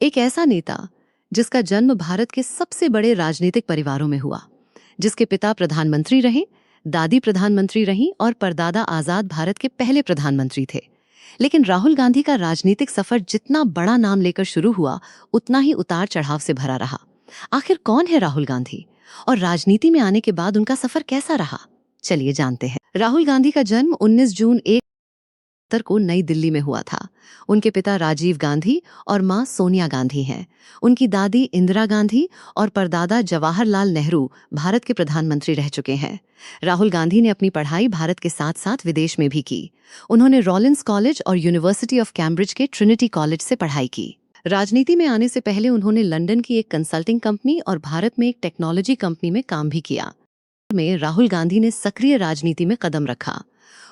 एक ऐसा नेता जिसका जन्म भारत के सबसे बड़े राजनीतिक परिवारों में हुआ, जिसके पिता प्रधानमंत्री रहे, दादी प्रधानमंत्री रहीं और परदादा आजाद भारत के पहले प्रधानमंत्री थे। लेकिन राहुल गांधी का राजनीतिक सफर जितना बड़ा नाम लेकर शुरू हुआ, उतना ही उतार चढ़ाव से भरा रहा। आखिर कौन है राहुल गांधी और राजनीति में आने के बाद उनका सफर कैसा रहा? चलिए जानते हैं। राहुल गांधी का जन्म 19 जून को नई दिल्ली में हुआ था। उनके पिता राजीव गांधी और मां सोनिया गांधी हैं। उनकी दादी इंदिरा गांधी और परदादा जवाहरलाल नेहरू भारत के प्रधानमंत्री रह चुके हैं। राहुल गांधी ने अपनी पढ़ाई भारत के साथ साथ विदेश में भी की। उन्होंने रॉलिंस कॉलेज और यूनिवर्सिटी ऑफ कैम्ब्रिज के ट्रिनिटी कॉलेज से पढ़ाई की। राजनीति में आने से पहले उन्होंने लंदन की एक कंसल्टिंग कंपनी और भारत में एक टेक्नोलॉजी कंपनी में काम भी किया। में राहुल गांधी ने सक्रिय राजनीति में कदम रखा।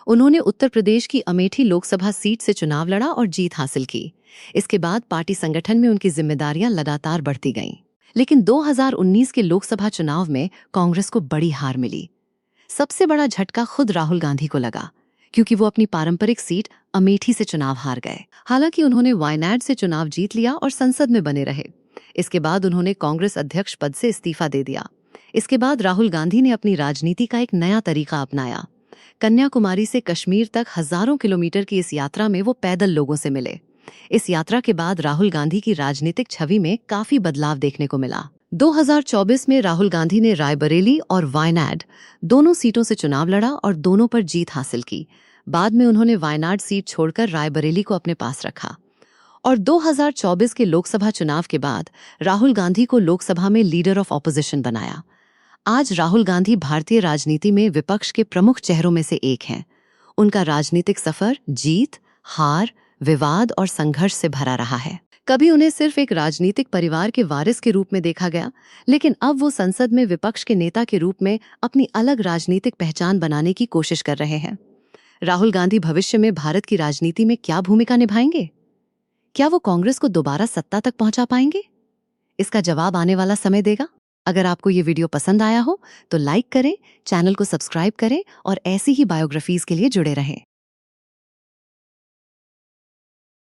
उन्होंने उत्तर प्रदेश की अमेठी लोकसभा सीट से चुनाव लड़ा और जीत हासिल की। इसके बाद पार्टी संगठन में उनकी जिम्मेदारियां लगातार बढ़ती गईं। लेकिन 2019 के लोकसभा चुनाव में कांग्रेस को बड़ी हार मिली। सबसे बड़ा झटका खुद राहुल गांधी को लगा, क्योंकि वो अपनी पारंपरिक सीट अमेठी से चुनाव हार गए। हालांकि उन्होंने वायनाड से चुनाव जीत लिया और संसद में बने रहे। इसके बाद उन्होंने कांग्रेस अध्यक्ष पद से इस्तीफा दे दिया। इसके बाद राहुल गांधी ने अपनी राजनीति का एक नया तरीका अपनाया। कन्याकुमारी से कश्मीर तक हजारों किलोमीटर की इस यात्रा में वो पैदल लोगों से मिले। इस यात्रा के बाद राहुल गांधी की राजनीतिक छवि में काफी बदलाव देखने को मिला। 2024 में राहुल गांधी ने रायबरेली और वायनाड दोनों सीटों से चुनाव लड़ा और दोनों पर जीत हासिल की। बाद में उन्होंने वायनाड सीट छोड़कर रायबरेली को अपने पास रखा। और 2024 के लोकसभा चुनाव के बाद राहुल गांधी को लोकसभा में लीडर ऑफ ऑपोजिशन बनाया। आज राहुल गांधी भारतीय राजनीति में विपक्ष के प्रमुख चेहरों में से एक हैं। उनका राजनीतिक सफर जीत, हार, विवाद और संघर्ष से भरा रहा है। कभी उन्हें सिर्फ एक राजनीतिक परिवार के वारिस के रूप में देखा गया, लेकिन अब वो संसद में विपक्ष के नेता के रूप में अपनी अलग राजनीतिक पहचान बनाने की कोशिश कर रहे हैं। राहुल गांधी भविष्य में भारत की राजनीति में क्या भूमिका निभाएंगे? क्या वो कांग्रेस को दोबारा सत्ता तक पहुंचा पाएंगे? इसका जवाब आने वाला समय देगा। अगर आपको ये वीडियो पसंद आया हो तो लाइक करें, चैनल को सब्सक्राइब करें और ऐसी ही बायोग्राफीज के लिए जुड़े रहें।